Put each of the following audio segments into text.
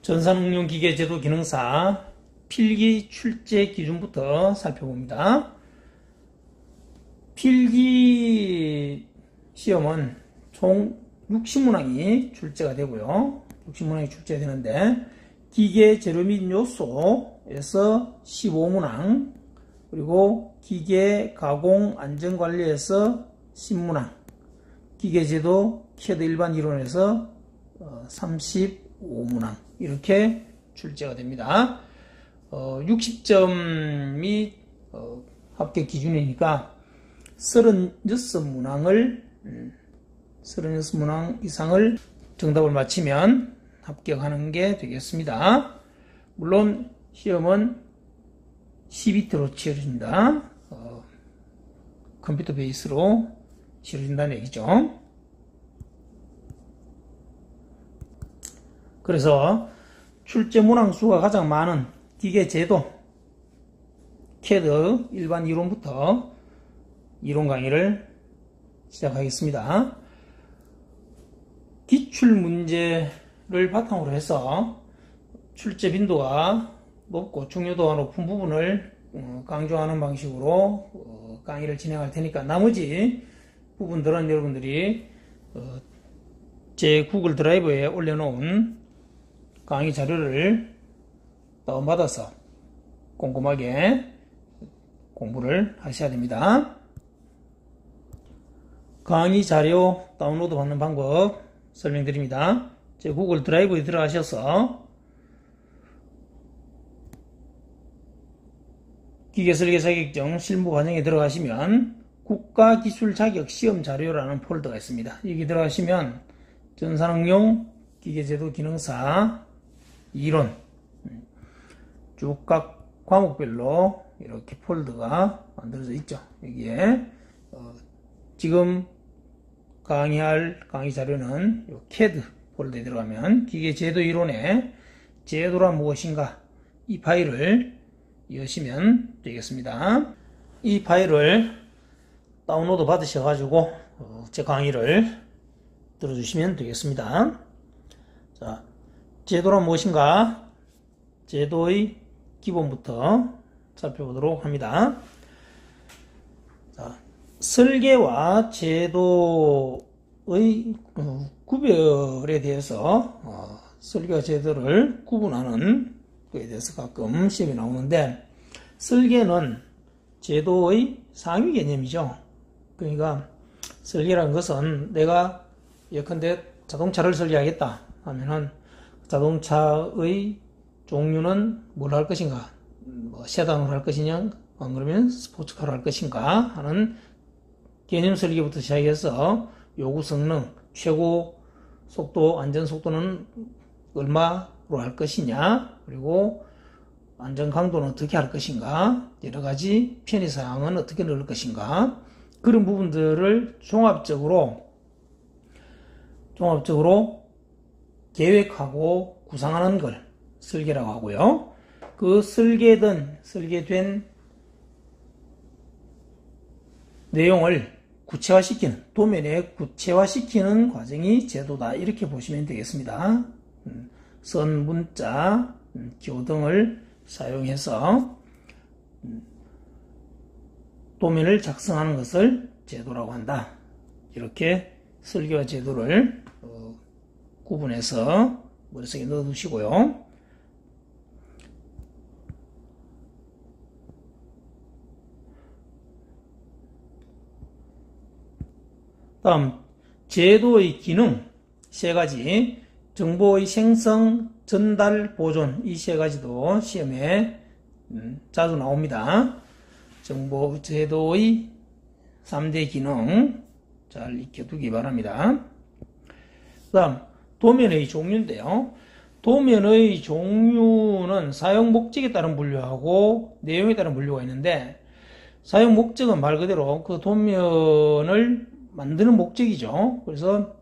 전산응용 기계제도 기능사 필기 출제 기준부터 살펴봅니다. 필기 시험은 총 60문항이 출제가 되고요. 60문항이 출제되는데 기계 재료 및 요소에서 15문항, 그리고 기계 가공 안전관리에서 10문항, 기계제도 CAD 일반 이론에서 35문항 이렇게 출제가 됩니다. 60점이 합격 기준이니까 36문항 이상을 정답을 맞히면 합격하는 게 되겠습니다. 물론 시험은 CBT로 치러집니다. 컴퓨터 베이스로 치러진다는 얘기죠. 그래서 출제 문항 수가 가장 많은 기계제도 CAD 일반 이론부터 이론 강의를 시작하겠습니다. 기출문제를 바탕으로 해서 출제 빈도가 높고 중요도가 높은 부분을 강조하는 방식으로 강의를 진행할 테니까 나머지 부분들은 여러분들이 제 구글 드라이브에 올려놓은 강의 자료를 다운받아서 꼼꼼하게 공부를 하셔야 됩니다. 강의 자료 다운로드 받는 방법 설명드립니다. 제 구글 드라이브에 들어가셔서 기계설계 자격증 실무 과정에 들어가시면 국가기술 자격 시험 자료라는 폴더가 있습니다. 여기 들어가시면 전산응용 기계제도 기능사 이론 쭉 각 과목별로 이렇게 폴더가 만들어져 있죠. 여기에 지금 강의할 강의 자료는 요 CAD 폴더에 들어가면 기계제도 이론의 제도란 무엇인가 이 파일을 여시면 되겠습니다. 이 파일을 다운로드 받으셔가지고 제 강의를 들어주시면 되겠습니다. 자, 제도란 무엇인가? 제도의 기본부터 살펴보도록 합니다. 자, 설계와 제도의 구별에 대해서 설계와 제도를 구분하는 것에 대해서 가끔 시험이 나오는데, 설계는 제도의 상위 개념이죠. 그러니까 설계라는 것은 내가 예컨대 자동차를 설계하겠다 하면은 자동차의 종류는 뭘 할 것인가, 세단으로 할 것이냐, 안 그러면 스포츠카로 할 것인가 하는 개념 설계부터 시작해서 요구 성능, 최고 속도, 안전 속도는 얼마로 할 것이냐, 그리고 안전 강도는 어떻게 할 것인가, 여러 가지 편의 사항은 어떻게 넣을 것인가, 그런 부분들을 종합적으로 계획하고 구상하는 걸 설계라고 하고요. 그 설계된 내용을 구체화시키는, 도면에 구체화시키는 과정이 제도다, 이렇게 보시면 되겠습니다. 선, 문자, 기호 등을 사용해서 도면을 작성하는 것을 제도라고 한다. 이렇게 설계와 제도를 구분해서 머릿속에 넣어 두시고요. 다음, 제도의 기능 세 가지, 정보의 생성, 전달, 보존, 이 세 가지도 시험에 자주 나옵니다. 정보 제도의 3대 기능 잘 익혀두기 바랍니다. 그 다음, 도면의 종류인데요. 도면의 종류는 사용 목적에 따른 분류하고 내용에 따른 분류가 있는데, 사용 목적은 말 그대로 그 도면을 만드는 목적이죠. 그래서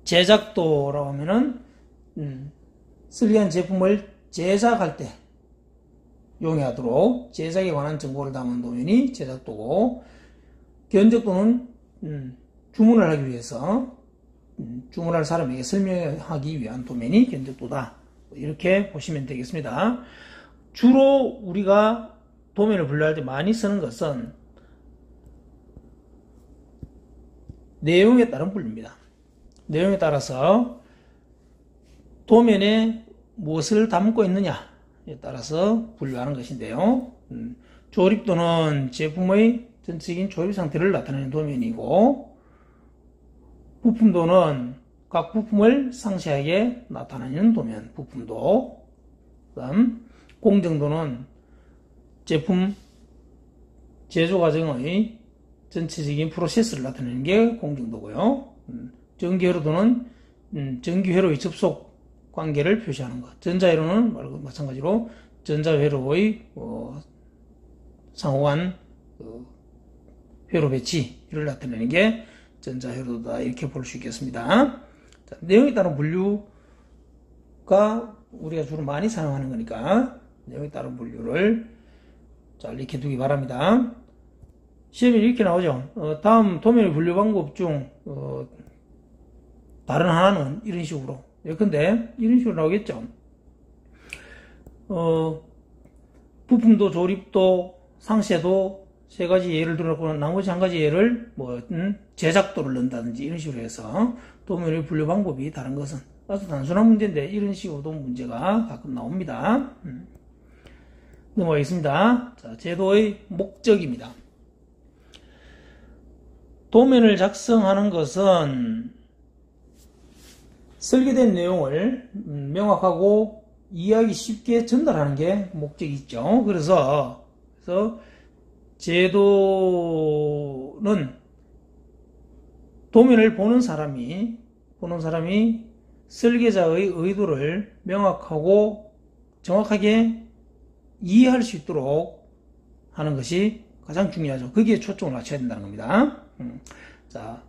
제작도라고 하면은 설계한 제품을 제작할 때 용이하도록 제작에 관한 정보를 담은 도면이 제작도고, 견적도는 주문을 하기 위해서 주문할 사람에게 설명하기 위한 도면이 견적도다. 이렇게 보시면 되겠습니다. 주로 우리가 도면을 분류할 때 많이 쓰는 것은 내용에 따른 분류입니다. 내용에 따라서 도면에 무엇을 담고 있느냐에 따라서 분류하는 것인데요. 조립도는 제품의 전체적인 조립 상태를 나타내는 도면이고, 부품도는 각 부품을 상세하게 나타내는 도면, 부품도. 그다음 공정도는 제품 제조 과정의 전체적인 프로세스를 나타내는 게 공정도고요. 전기회로도는 전기회로의 접속 관계를 표시하는 것. 전자회로는 마찬가지로 전자회로의 상호간 회로 배치를 나타내는 게 전자회로다, 이렇게 볼 수 있겠습니다. 자, 내용에 따른 분류가 우리가 주로 많이 사용하는 거니까 내용에 따른 분류를 잘 익혀두기 바랍니다. 시험에 이렇게 나오죠. 다음 도면의 분류 방법 중 다른 하나는 이런 식으로. 예컨대 이런 식으로 나오겠죠. 부품도, 조립도, 상세도 세 가지 예를 들었고, 나머지 한 가지 예를 제작도를 넣는다든지 이런 식으로 해서 도면의 분류 방법이 다른 것은 아주 단순한 문제인데 이런 식으로도 문제가 가끔 나옵니다. 넘어가겠습니다. 자, 제도의 목적입니다. 도면을 작성하는 것은 설계된 내용을 명확하고 이해하기 쉽게 전달하는 게 목적이죠. 그래서 제도는 도면을 보는 사람이 설계자의 의도를 명확하고 정확하게 이해할 수 있도록 하는 것이 가장 중요하죠. 거기에 초점을 맞춰야 된다는 겁니다. 자,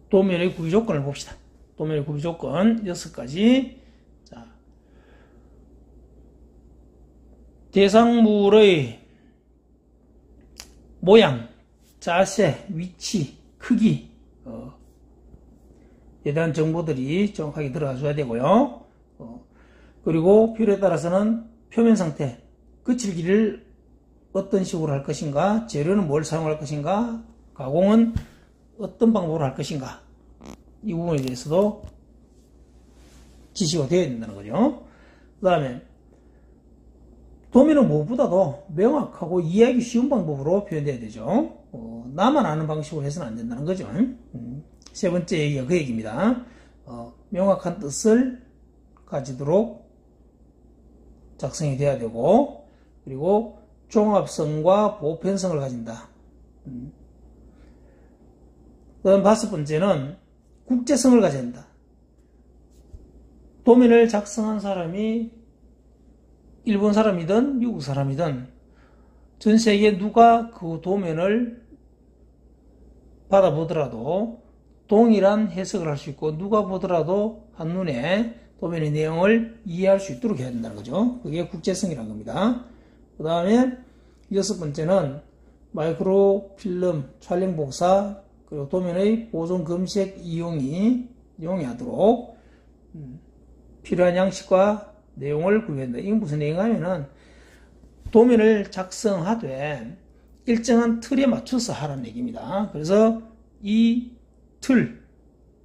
도면의 구비 조건을 봅시다. 도면의 구비 조건 6가지. 자, 대상물의 모양, 자세, 위치, 크기, 에 대한 정보들이 정확하게 들어가줘야 되고요. 그리고 필요에 따라서는 표면 상태, 거칠 길이를 어떤 식으로 할 것인가, 재료는 뭘 사용할 것인가, 가공은 어떤 방법으로 할 것인가, 이 부분에 대해서도 지시가 되어야 된다는 거죠. 그 다음에 도면은 무엇보다도 명확하고 이해하기 쉬운 방법으로 표현돼야 되죠. 나만 아는 방식으로 해서는 안 된다는 거죠. 세 번째 얘기가 그 얘기입니다. 명확한 뜻을 가지도록 작성이 돼야 되고, 그리고 종합성과 보편성을 가진다. 그다음 5번째는 국제성을 가져야 된다. 도면을 작성한 사람이 일본 사람이든 미국 사람이든 전 세계 누가 그 도면을 받아보더라도 동일한 해석을 할 수 있고, 누가 보더라도 한눈에 도면의 내용을 이해할 수 있도록 해야 된다는 거죠. 그게 국제성이라는 겁니다. 그 다음에 6번째는 마이크로 필름 촬영 복사, 그리고 도면의 보존 검색 이용이 하도록 필요한 양식과 내용을 구현한다. 이건 무슨 내용이냐면은 도면을 작성하되 일정한 틀에 맞춰서 하라는 얘기입니다. 그래서 이 틀,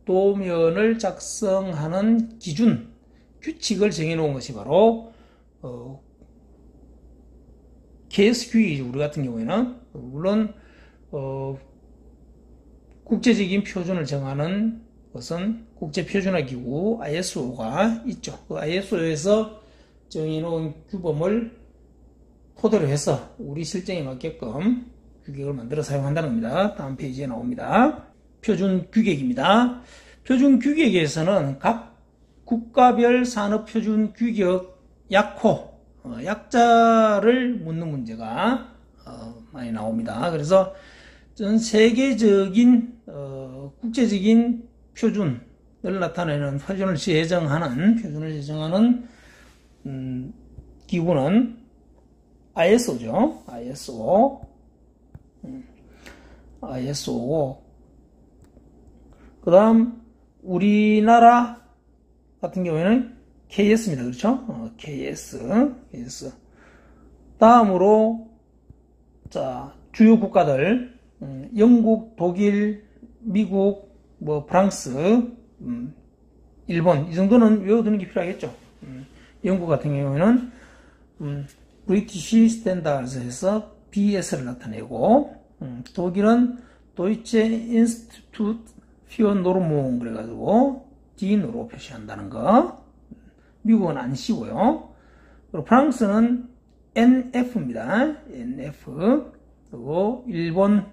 도면을 작성하는 기준, 규칙을 정해놓은 것이 바로 KSQ이죠. 우리 같은 경우에는 물론 국제적인 표준을 정하는 것은 국제표준화기구 ISO가 있죠. 그 ISO에서 정해놓은 규범을 토대로 해서 우리 실정에 맞게끔 규격을 만들어 사용한다는 겁니다. 다음 페이지에 나옵니다. 표준 규격입니다. 표준 규격에서는 각 국가별 산업 표준 규격 약호, 약자를 묻는 문제가 많이 나옵니다. 그래서 전 세계적인 국제적인 표준을 나타내는 표준을 제정하는 기구는 ISO죠. ISO. 그 다음 우리나라 같은 경우에는 KS입니다. 그렇죠? KS. 다음으로, 자, 주요 국가들, 영국, 독일, 미국, 프랑스, 일본, 이 정도는 외워두는 게 필요하겠죠. 영국 같은 경우에는, 브리티시 스탠다드에서 BS를 나타내고, 독일은 도이체 인스티튜트 피어 노르몽 그래가지고 D로 표시한다는 거. 미국은 안 쓰고요. 그리고 프랑스는 NF입니다. NF. 그리고 일본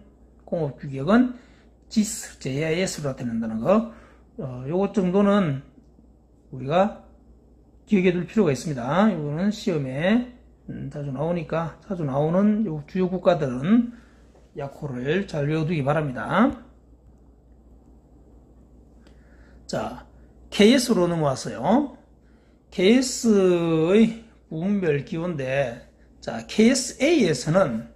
공업규격은 JIS로 나타낸다는 거. 요것 정도는 우리가 기억해 둘 필요가 있습니다. 이거는 시험에 자주 나오니까, 자주 나오는 요 주요 국가들은 약호를 잘 외워두기 바랍니다. 자, KS로 넘어왔어요. KS의 부분별 기호인데, 자, KSA에서는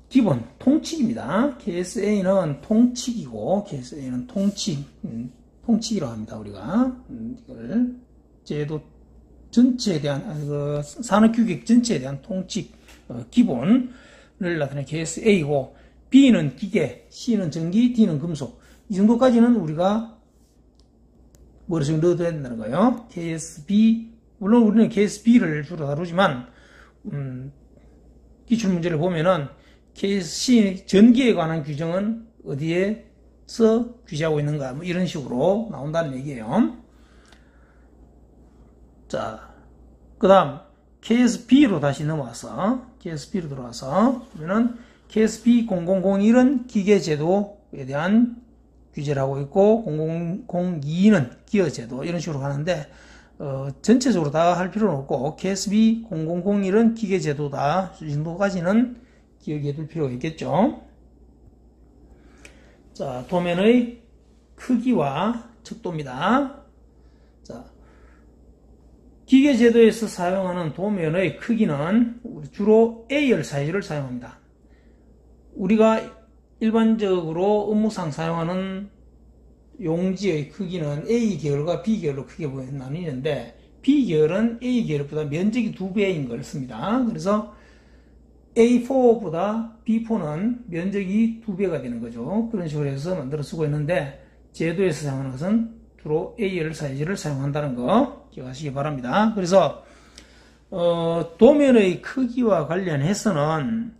기본 통칙입니다. KSA는 통칙이고, KSA는 통칙이라고 합니다. 우리가 이걸 제도 전체에 대한 산업규격 전체에 대한 통칙 기본을 나타내는 KSA이고, B는 기계, C는 전기, D는 금속. 이 정도까지는 우리가 머릿속에 넣어둬야 된다는 거예요. KSB, 물론 우리는 KSB를 주로 다루지만 기출문제를 보면은 KSC 전기에 관한 규정은 어디에서 규제하고 있는가, 이런 식으로 나온다는 얘기예요. 자, 그 다음 KSB로 다시 넘어와서 KSB로 들어와서 그러면은 KSB 0001은 기계제도에 대한 규제를 하고 있고, 0002는 기어제도, 이런 식으로 가는데 전체적으로 다 할 필요는 없고, KSB 0001은 기계제도다, 이 정도까지는 기억해 둘 필요가 있겠죠. 자, 도면의 크기와 척도입니다. 자, 기계제도에서 사용하는 도면의 크기는 주로 A열 사이즈를 사용합니다. 우리가 일반적으로 업무상 사용하는 용지의 크기는 A 계열과 B 계열로 크게 나뉘는데, B 계열은 A 계열보다 면적이 2배인 걸 씁니다. 그래서 A4보다 B4는 면적이 2배가 되는 거죠. 그런 식으로 해서 만들어 쓰고 있는데, 제도에서 사용하는 것은 주로 A열 사이즈를 사용한다는 거 기억하시기 바랍니다. 그래서 도면의 크기와 관련해서는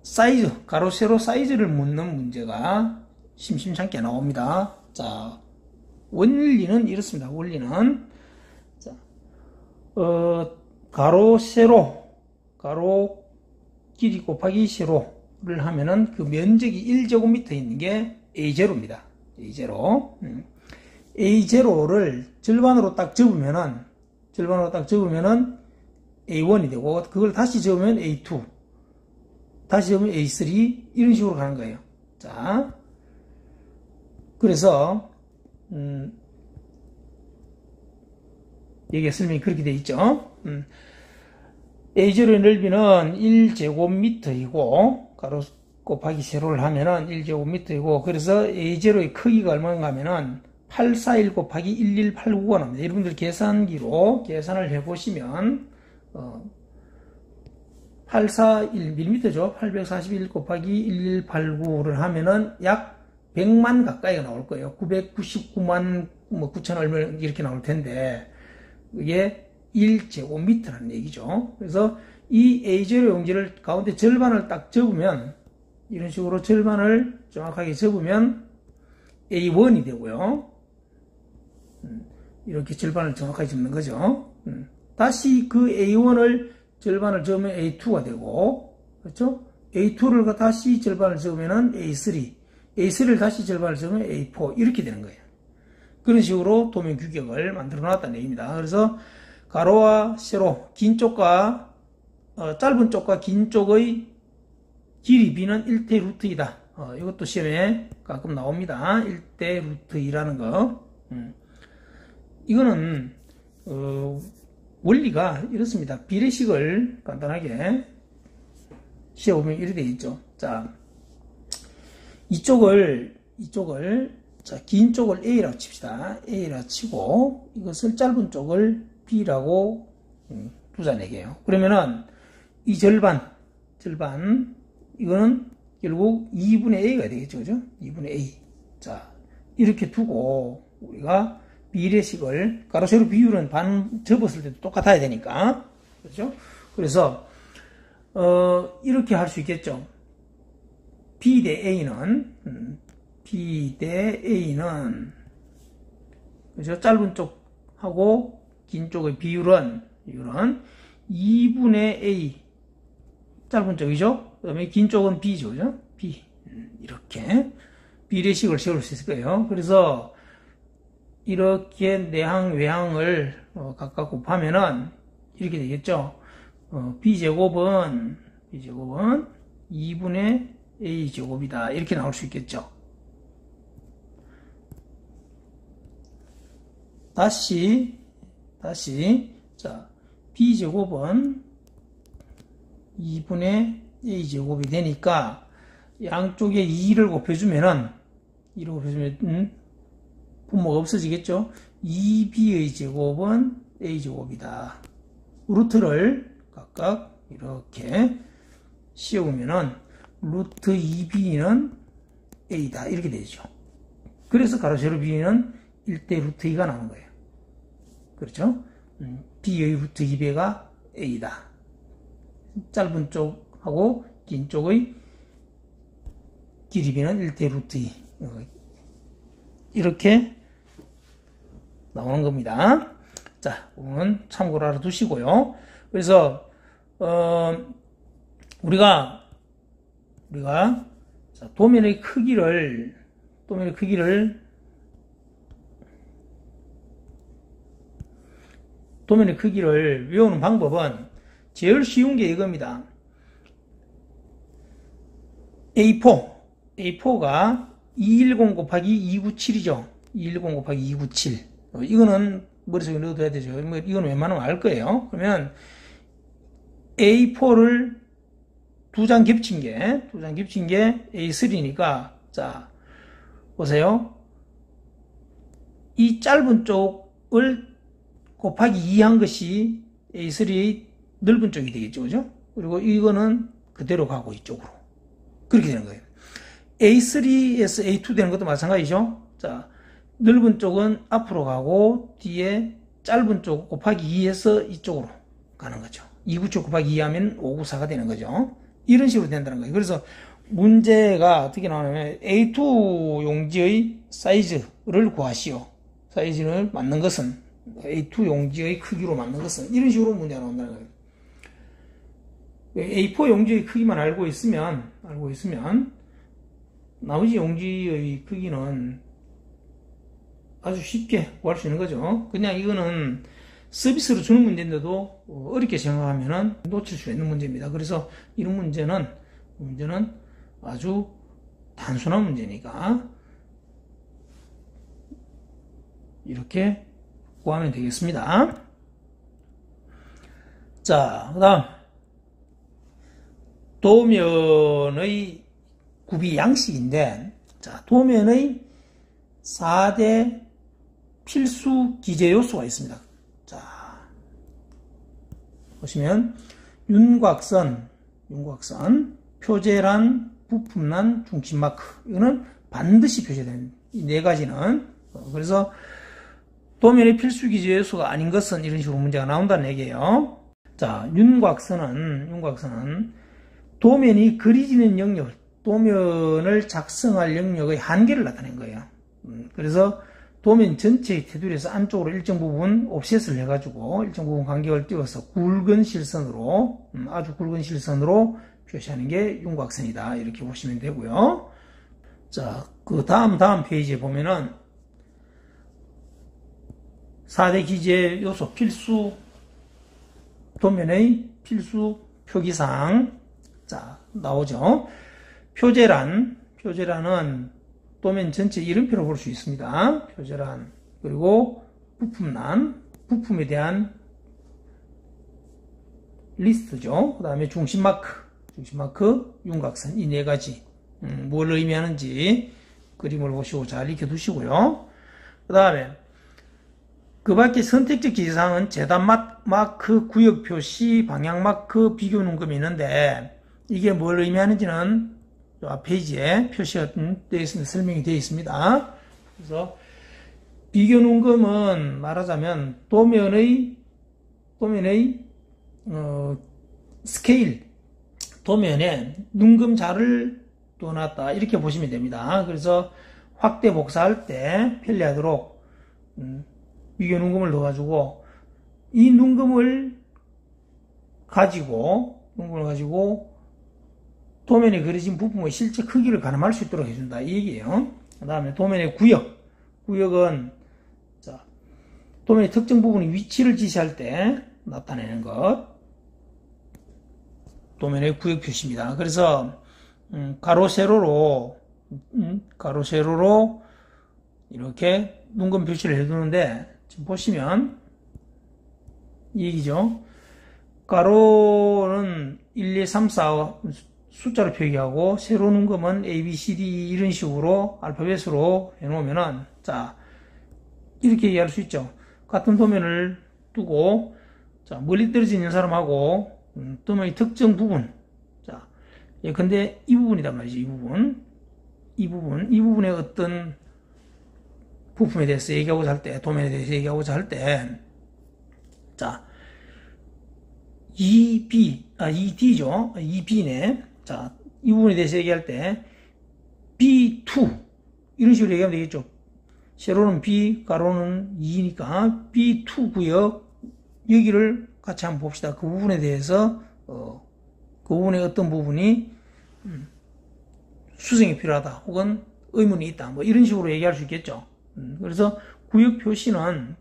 사이즈, 가로 세로 사이즈를 묻는 문제가 심심찮게 나옵니다. 자, 원리는 이렇습니다. 원리는, 자, 가로 세로, 가로 길이 곱하기 세로를 하면은 그 면적이 1제곱미터 있는 게 A0입니다. A0. A0를 절반으로 딱 접으면은 A1이 되고, 그걸 다시 접으면 A2, 다시 접으면 A3, 이런 식으로 가는 거예요. 자, 그래서 여기에 설명이 그렇게 되어 있죠. A0의 넓이는 1제곱미터이고, 가로 곱하기 세로를 하면은 1제곱미터이고, 그래서 A0의 크기가 얼마인가 하면은 841 곱하기 11895가 나옵니다. 여러분들 계산기로 계산을 해보시면 841mm죠. 841 곱하기 1189를 하면은 약 100만 가까이가 나올 거예요. 999만 9천 얼마 이렇게 나올 텐데, 이게 1제곱미터라는 얘기죠. 그래서 이 A0 용지를 가운데 절반을 딱 접으면, 이런 식으로 절반을 정확하게 접으면 A1이 되고요. 이렇게 절반을 정확하게 접는 거죠. 다시 그 A1을 절반을 접으면 A2가 되고, 그렇죠? A2를 다시 절반을 접으면 A3, A3를 다시 절반을 접으면 A4, 이렇게 되는 거예요. 그런 식으로 도면 규격을 만들어 놨다는 얘기입니다. 그래서 가로와 세로, 긴 쪽과 짧은 쪽과 긴 쪽의 길이 B는 1대 루트 2다. 이것도 시험에 가끔 나옵니다. 1대 루트 2라는 거. 이거는 원리가 이렇습니다. 비례식을 간단하게 시험에 보면 이렇게 되어 있죠. 자, 이쪽을 자, 긴 쪽을 A라고 칩시다. A라 치고 이것을 짧은 쪽을 B라고 두자내게요. 그러면은 이 절반 이거는 결국 2분의 A가 되겠죠. 그죠? 2분의 A. 자, 이렇게 두고 우리가 비례식을 가로 세로 비율은 반 접었을 때도 똑같아야 되니까. 그렇죠? 그래서 이렇게 할 수 있겠죠. B 대 A는 그죠? 짧은 쪽하고 긴 쪽의 비율은 2분의 A 짧은 쪽이죠. 그 다음에 긴 쪽은 B죠. 그죠? B. 이렇게 비례식을 세울 수 있을 거예요. 그래서 이렇게 내항 외항을 각각 곱하면은 이렇게 되겠죠. B제곱은 2분의 A제곱이다. 이렇게 나올 수 있겠죠. 다시 자, B제곱은 2분의 A제곱이 되니까 양쪽에 2를 곱해주면 분모가 없어지겠죠. 2B의 제곱은 A제곱이다. 루트를 각각 이렇게 씌우면은 루트 2B는 A다. 이렇게 되죠. 그래서 가로 세로 B는 1대 루트 2가 나오는 거예요. 그렇죠? B의 루트 2배가 A다. 짧은 쪽하고 긴 쪽의 길이비는 1대 루트 2. 이렇게 나오는 겁니다. 자, 오늘 참고로 알아두시고요. 그래서 우리가 자, 도면의 크기를 외우는 방법은 제일 쉬운 게 이겁니다. A4가 210 곱하기 297이죠. 210 곱하기 297. 이거는 머릿속에 넣어둬야 되죠. 이거는 웬만하면 알 거예요. 그러면 A4를 두 장 겹친 게 A3니까, 자, 보세요. 이 짧은 쪽을 곱하기 2 한 것이 A3의 넓은 쪽이 되겠죠. 그죠? 그리고 이거는 그대로 가고 이쪽으로. 그렇게 되는 거예요. A3에서 A2 되는 것도 마찬가지죠. 자, 넓은 쪽은 앞으로 가고 뒤에 짧은 쪽 곱하기 2에서 이쪽으로 가는 거죠. 297 곱하기 2 하면 594가 되는 거죠. 이런 식으로 된다는 거예요. 그래서 문제가 어떻게 나오냐면 A2 용지의 사이즈를 구하시오. 사이즈를 맞는 것은 A2 용지의 크기로 맞는 것은 이런 식으로 문제가 나온다는 거예요. A4 용지의 크기만 알고 있으면 나머지 용지의 크기는 아주 쉽게 구할 수 있는 거죠. 그냥 이거는 서비스로 주는 문제인데도 어렵게 생각하면 놓칠 수 있는 문제입니다. 그래서 이런 문제는 아주 단순한 문제니까 이렇게 구하면 되겠습니다. 자, 그 다음 도면의 구비 양식인데, 자, 도면의 4대 필수 기재 요소가 있습니다. 자, 보시면 윤곽선, 표제란, 부품란, 중심마크. 이거는 반드시 표시되는 이 네 가지는. 그래서 도면의 필수 기재 요소가 아닌 것은 이런 식으로 문제가 나온다는 얘기예요. 자, 윤곽선은 도면이 그려지는 영역, 도면을 작성할 영역의 한계를 나타낸 거예요. 그래서 도면 전체의 테두리에서 안쪽으로 일정 부분 옵셋을 해가지고 일정 부분 간격을 띄워서 굵은 실선으로, 아주 굵은 실선으로 표시하는 게 윤곽선이다. 이렇게 보시면 되고요. 자, 그 다음 페이지에 보면은 4대 기재 요소 필수, 도면의 필수 표기사항. 자, 나오죠. 표제란은 도면 전체 이름표로 볼 수 있습니다. 표제란. 그리고 부품란, 부품에 대한 리스트죠. 그 다음에 중심마크, 윤곽선. 이 네 가지. 뭘 의미하는지 그림을 보시고 잘 익혀두시고요. 그 다음에 그 밖에 선택적 지시사항은 재단 마크, 구역 표시, 방향 마크, 비교 눈금이 있는데 이게 뭘 의미하는지는 앞 페이지에 표시가 되어 있습니다. 설명이 되어 있습니다. 그래서 비교 눈금은 말하자면 도면의 스케일, 도면에 눈금자를 둬놨다 이렇게 보시면 됩니다. 그래서 확대 복사할 때 편리하도록 비교 눈금을 넣어가지고 이 눈금을 가지고 도면에 그려진 부품의 실제 크기를 가늠할 수 있도록 해준다 이 얘기예요. 그 다음에 도면의 구역은 자, 도면의 특정 부분의 위치를 지시할 때 나타내는 것, 도면의 구역 표시입니다. 그래서 가로 세로로 이렇게 눈금 표시를 해두는데 지금 보시면 이 얘기죠. 가로는 1, 2, 3, 4 숫자로 표기하고 세로 눈금은 A, B, C, D 이런 식으로 알파벳으로 해놓으면은 자 이렇게 얘기할 수 있죠. 같은 도면을 두고 자 멀리 떨어져 있는 사람하고 도면의 특정 부분 자 예, 근데 이 부분이란 말이죠. 이 부분의 어떤 부품에 대해서 얘기하고자 할 때, 도면에 대해서 얘기하고자 할 때, 자, ED죠. EB네. 자, 이 부분에 대해서 얘기할 때, B2. 이런 식으로 얘기하면 되겠죠. 세로는 B, 가로는 2니까, B2 구역, 여기를 같이 한번 봅시다. 그 부분에 대해서, 그 부분의 어떤 부분이, 수정이 필요하다. 혹은 의문이 있다. 뭐 이런 식으로 얘기할 수 있겠죠. 그래서 구역 표시는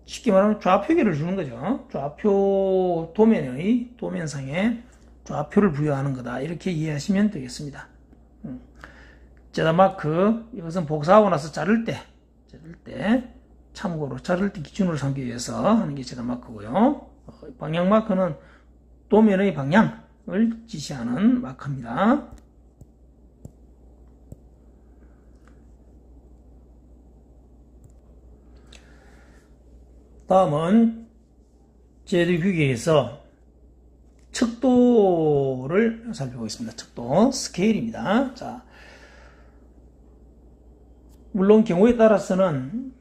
쉽게 말하면 좌표계를 주는 거죠. 좌표 도면상에 좌표를 부여하는 거다. 이렇게 이해하시면 되겠습니다. 재단 마크 이것은 복사하고 나서 자를 때 참고로 자를 때 기준으로 삼기 위해서 하는 게 재단 마크고요. 방향 마크는 도면의 방향을 지시하는 마크입니다. 다음은 제도 규격에서 척도를 살펴보겠습니다. 척도, 스케일입니다. 자, 물론 경우에 따라서는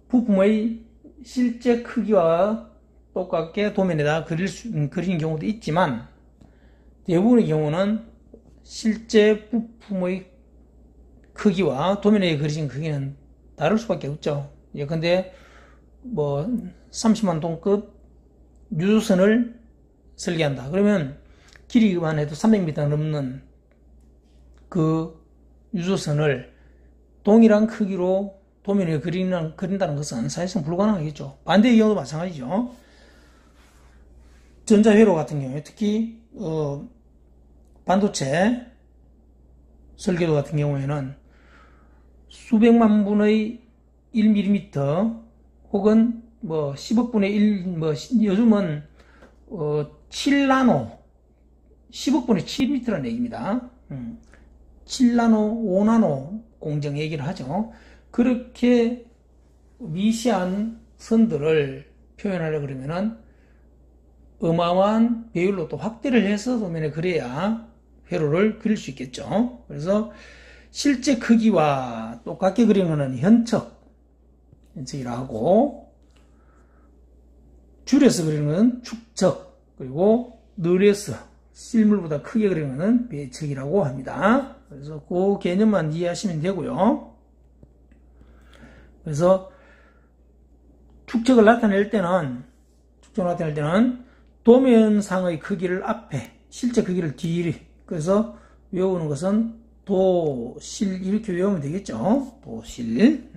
부품의 실제 크기와 똑같게 도면에다 그리는 경우도 있지만 대부분의 경우는 실제 부품의 크기와 도면에 그려진 크기는 다를 수밖에 없죠. 예컨대 뭐 30만 동급 유조선을 설계한다. 그러면 길이만 해도 300m 넘는 그 유조선을 동일한 크기로 도면에 그린다는 것은 사실상 불가능하겠죠. 반대의 경우도 마찬가지죠. 전자회로 같은 경우에 특히 반도체 설계도 같은 경우에는 수백만 분의 1mm 혹은 뭐 10억 분의 1, 뭐 요즘은 7나노, 10억 분의 7m라는 얘기입니다. 7나노, 5나노 공정 얘기를 하죠. 그렇게 미시한 선들을 표현하려고 그러면은 어마어마한 배율로 또 확대를 해서 도면에 그려야 회로를 그릴 수 있겠죠. 그래서 실제 크기와 똑같게 그리는 것은 현척이라 하고, 줄여서 그리는 것은 축척, 그리고 늘려서 실물보다 크게 그리는 것은 배척이라고 합니다. 그래서 그 개념만 이해하시면 되고요. 그래서 축척을 나타낼 때는 도면상의 크기를 앞에, 실제 크기를 뒤에, 그래서 외우는 것은 도실 이렇게 외우면 되겠죠. 도실.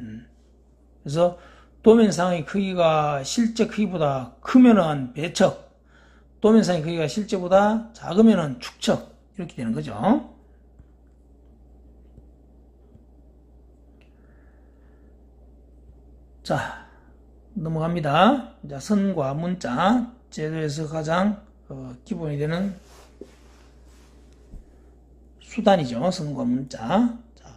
그래서 도면상의 크기가 실제 크기보다 크면은 배척, 도면상의 크기가 실제보다 작으면은 축척 이렇게 되는 거죠. 자, 넘어갑니다. 자, 선과 문자 제도에서 가장 기본이 되는 수단이죠. 선과 문자. 자,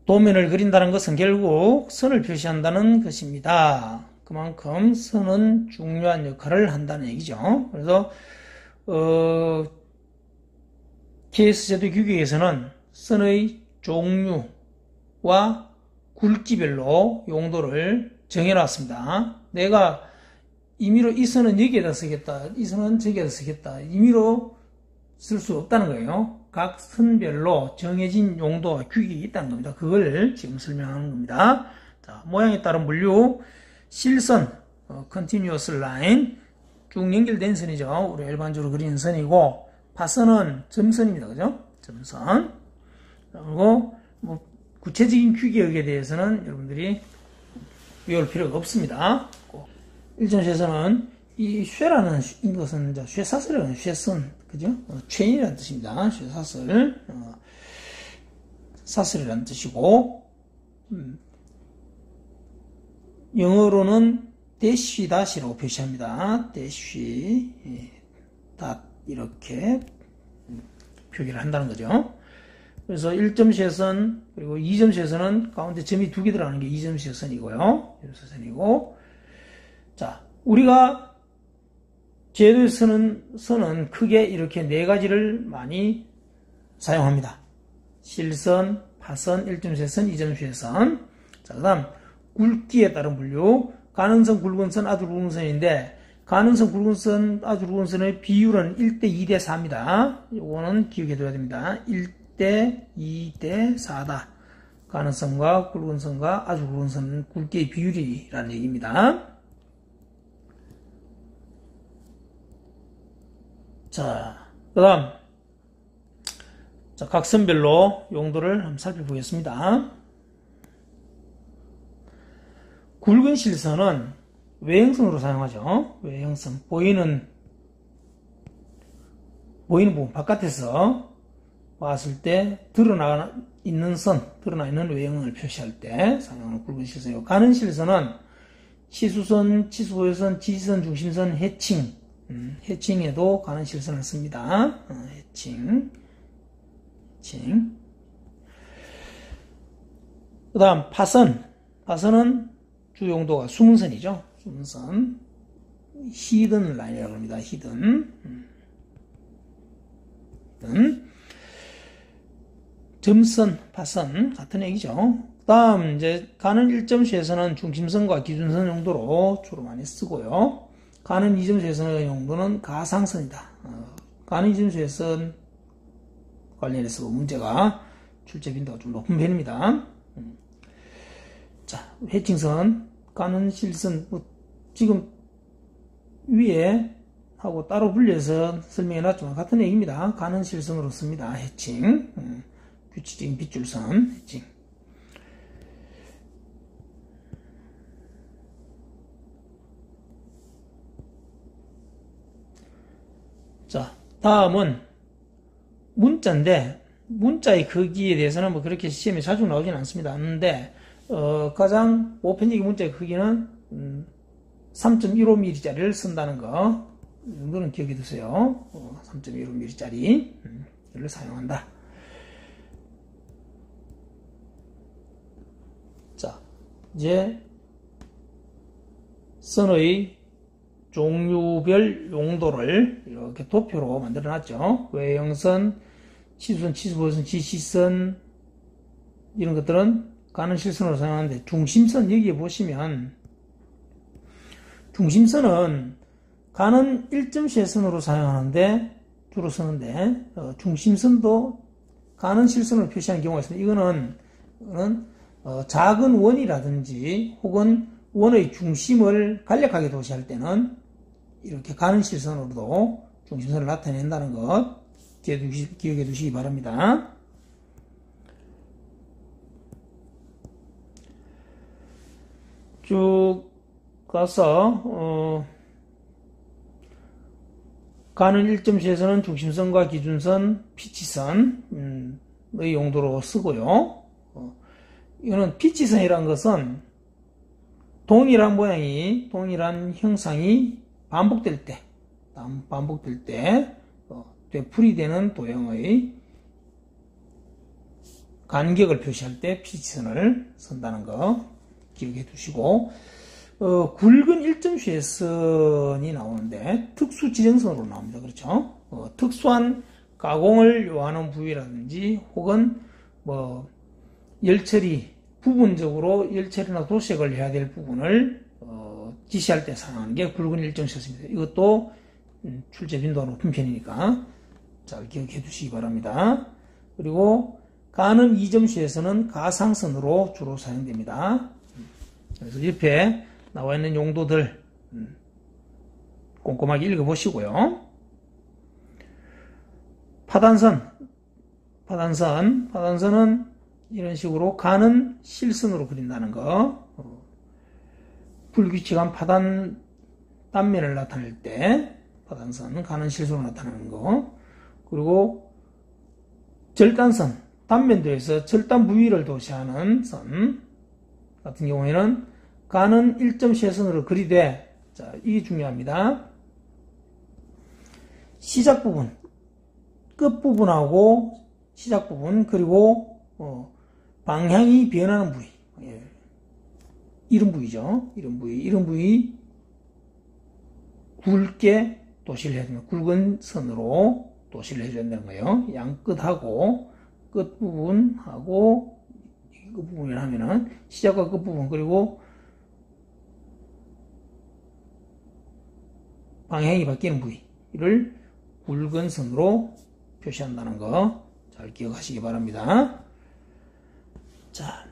도면을 그린다는 것은 결국 선을 표시한다는 것입니다. 그만큼 선은 중요한 역할을 한다는 얘기죠. 그래서 KS제도 규격에서는 선의 종류와 굵기별로 용도를 정해놨습니다. 내가 임의로 이 선은 여기에다 쓰겠다, 이 선은 저기에다 쓰겠다, 임의로 쓸 수 없다는 거예요. 각 선별로 정해진 용도와 규격이 있다는 겁니다. 그걸 지금 설명하는 겁니다. 자, 모양에 따른 분류, 실선, continuous line, 쭉 연결된 선이죠. 우리 일반적으로 그리는 선이고, 파선은 점선입니다. 그죠? 점선. 그리고 뭐 구체적인 규격에 대해서는 여러분들이 외울 필요가 없습니다. 1.쉐선은 이 쉐라는 것은 쉐사슬이라는 쉐선, 그죠? 체인이라는 뜻입니다. 쉐사슬, 사슬이라는 뜻이고, 영어로는 대쉬 다시라고 표시합니다. 대쉬 닷 이렇게 표기를 한다는 거죠. 그래서 1점 쉐선 그리고 2점 쉐선은 가운데 점이 2개 들어가는 게 2점 쉐선이고요. 쉐선이고, 자, 우리가 제도에 쓰는 선은 크게 이렇게 4가지를 많이 사용합니다. 실선, 파선, 1점 쉐선, 2점 쉐선. 자, 그 다음 굵기에 따른 분류, 가는 선, 굵은 선, 아주 굵은 선인데, 가는 선, 굵은 선, 아주 굵은 선의 비율은 1대 2대 4입니다. 이거는 기억해둬야 됩니다. 1대 2대 4다. 가는 선과 굵은 선과 아주 굵은 선은 굵기의 비율이라는 얘기입니다. 자, 그 다음, 각 선별로 용도를 한번 살펴보겠습니다. 굵은 실선은 외형선으로 사용하죠. 외형선. 보이는 부분 바깥에서 봤을 때 드러나 있는 외형을 표시할 때 사용하는 굵은 실선이고, 가는 실선은 치수선, 치수호요선, 지지선, 중심선, 해칭, 해칭에도 가는 실선을 씁니다. 해칭. 그 다음 파선. 파선은 주 용도가 수문선이죠. 수문선. 히든 라인이라고 합니다. 히든. 점선, 파선 같은 얘기죠. 그 다음 이제 가는 1점 쉐선은 중심선과 기준선 용도로 주로 많이 쓰고요. 가는 2점 쉐선의 용도는 가상선이다. 가는 2점 쉐선 관련해서 문제가 출제 빈도가 좀 높은 편입니다. 자, 해칭선, 가는 실선, 지금 위에 하고 따로 분리해서 설명해 놨지만 같은 얘기입니다. 가는 실선으로 씁니다. 해칭. 규칙적인 빗줄선, 해칭. 자, 다음은 문자인데, 문자의 크기에 대해서는 뭐 그렇게 시험에 자주 나오진 않는데, 가장 보편적인 문자의 크기는 3.15mm짜리를 쓴다는 거, 이 정도는 기억해 두세요. 3.15mm짜리 를 사용한다. 자, 이제 선의 종류별 용도를 이렇게 도표로 만들어 놨죠. 외형선, 치수선, 치수보선, 지시선 이런 것들은 가는 실선으로 사용하는데, 중심선 여기에 보시면 중심선은 가는 1점 쉐선으로 사용하는데 주로 쓰는데, 중심선도 가는 실선으로 표시하는 경우가 있습니다. 이거는 작은 원이라든지 혹은 원의 중심을 간략하게 도시할 때는 이렇게 가는 실선으로도 중심선을 나타낸다는 것 기억해 두시기 바랍니다. 쭉 가서 가는 1점 쉐선은 중심선과 기준선, 피치선의 용도로 쓰고요. 이거는 피치선이란 것은 동일한 모양이, 동일한 형상이 반복될 때 되풀이되는 도형의 간격을 표시할 때 피치선을 선다는 거 기억해 두시고, 굵은 일점슈에선이 나오는데 특수 지정선으로 나옵니다. 그렇죠? 특수한 가공을 요하는 부위라든지 혹은 뭐 열처리, 부분적으로 열처리나 도색을 해야 될 부분을 지시할 때 사용하는 게 굵은 일점슈였습니다. 이것도 출제 빈도가 높은 편이니까 잘 기억해 두시기 바랍니다. 그리고 가는 2점슈에서는 가상선으로 주로 사용됩니다. 그래서 옆에 나와 있는 용도들 꼼꼼하게 읽어보시고요. 파단선은 이런 식으로 가는 실선으로 그린다는 거. 불규칙한 파단 단면을 나타낼 때 파단선, 가는 실선으로 나타나는 거. 그리고 절단선, 단면도에서 절단 부위를 도시하는 선 같은 경우에는 가는 일점시선으로 그리되, 자, 이게 중요합니다. 시작 부분, 끝 부분하고 시작 부분, 그리고 방향이 변하는 부위, 이런 부위죠. 이런 부위 굵게 도시를 해야 됩니다. 굵은 선으로 도시를 해줘야 된다는 거예요. 양끝하고 끝 부분하고 이 부분을 하면은 시작과 끝 부분, 그리고 방향이 바뀌는 부위를 굵은 선으로 표시한다는 거 잘 기억하시기 바랍니다. 자,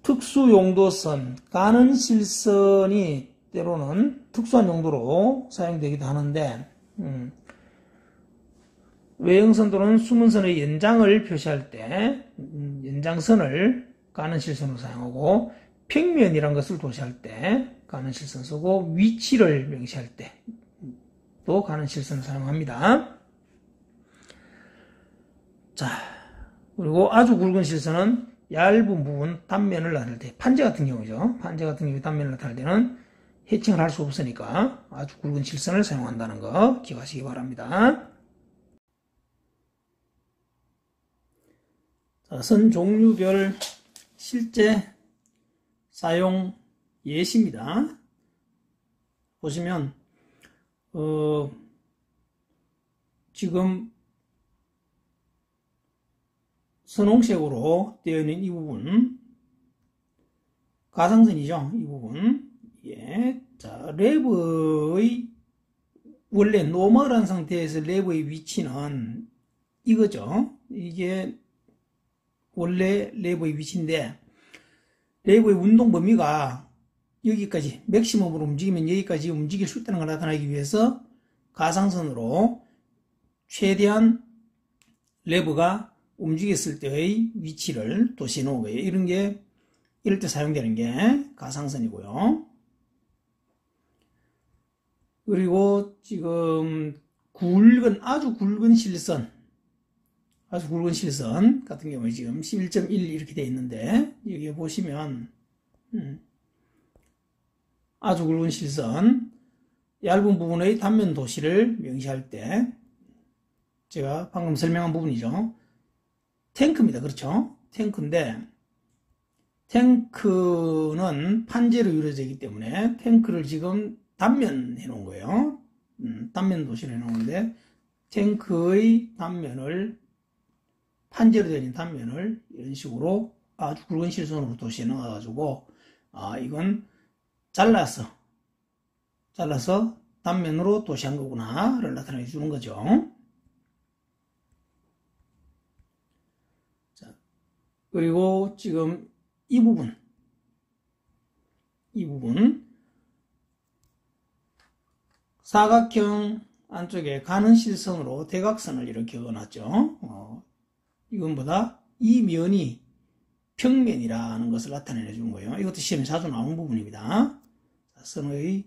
특수용도선, 가는 실선이 때로는 특수한 용도로 사용되기도 하는데, 외형선 또는 숨은선의 연장을 표시할 때 연장선을 가는 실선으로 사용하고, 평면이란 것을 도시할 때 가는 실선 쓰고, 위치를 명시할 때 또 가는 실선을 사용합니다. 자, 그리고 아주 굵은 실선은 얇은 부분 단면을 나타낼 때, 판재 같은 경우죠. 판재 같은 경우 단면을 나타낼 때는 해칭을 할 수 없으니까 아주 굵은 실선을 사용한다는 거 기억하시기 바랍니다. 자, 선 종류별 실제 사용 예시입니다. 보시면 지금 선홍색으로 되어 있는 이 부분, 가상선이죠. 이 부분. 예. 자, 레버의 원래 노멀한 상태에서 레버의 위치는 이거죠. 이게 원래 레버의 위치인데, 레버의 운동 범위가 여기까지 맥시멈으로 움직이면 여기까지 움직일 수 있다는 걸 나타내기 위해서 가상선으로 최대한 레버가 움직였을 때의 위치를 도시해 놓은 거예요. 이럴 때 사용되는 게 가상선이고요. 그리고 지금 아주 굵은 실선 같은 경우에 지금 11.1 이렇게 되어 있는데, 여기 보시면 아주 굵은 실선, 얇은 부분의 단면 도시를 명시할 때, 제가 방금 설명한 부분이죠. 탱크입니다. 그렇죠? 탱크인데, 탱크는 판재로 이루어져 있기 때문에 탱크를 지금 단면 해놓은 거예요. 단면 도시를 해놓은데, 탱크의 단면을, 판재로 되어 단면을 이런 식으로 아주 굵은 실선으로 도시해 넣어가지고, 이건 잘라서 단면으로 도시한 거구나를 나타내 주는 거죠. 자, 그리고 지금 이 부분 사각형 안쪽에 가는 실선으로 대각선을 이렇게 그어놨죠. 이건보다 이 면이 평면이라는 것을 나타내 주는 거예요. 이것도 시험에 자주 나오는 부분입니다. 선의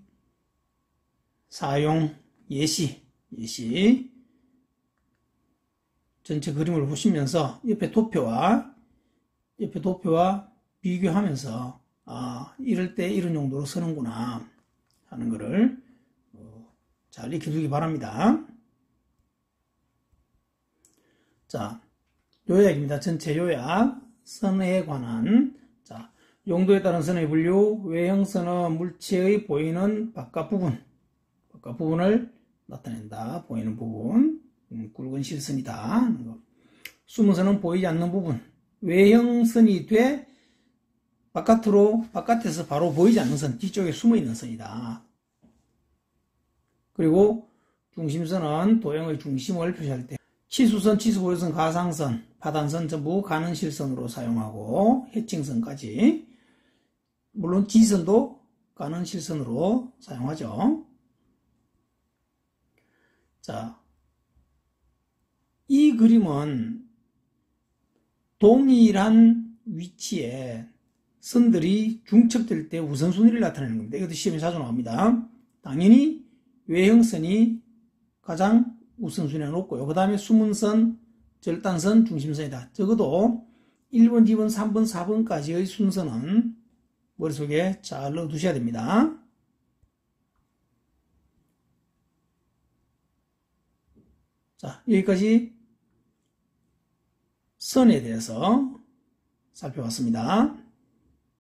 사용 예시 전체 그림을 보시면서 옆에 도표와 비교하면서 이럴 때 이런 용도로 쓰는구나 하는 것을 잘 익혀두기 바랍니다. 자, 요약입니다. 전체 요약. 선에 관한. 자, 용도에 따른 선의 분류. 외형선은 물체의 보이는 바깥 부분을 나타낸다. 보이는 부분. 굵은 실선이다. 숨은 선은 보이지 않는 부분. 외형선이 돼 바깥에서 바로 보이지 않는 선, 뒤쪽에 숨어 있는 선이다. 그리고 중심선은 도형의 중심을 표시할 때 치수선, 치수보유선, 가상선, 파단선 전부 가는 실선으로 사용하고 해칭선까지, 물론 지선도 가는 실선으로 사용하죠. 자, 이 그림은 동일한 위치에 선들이 중첩될 때 우선순위를 나타내는 겁니다. 이것도 시험에 자주 나옵니다. 당연히 외형선이 가장 우선순위가 높고요. 그 다음에 숨은선, 절단선, 중심선이다. 적어도 1번, 2번, 3번, 4번까지의 순서는 머릿속에 잘 넣어두셔야 됩니다. 자, 여기까지 선에 대해서 살펴봤습니다.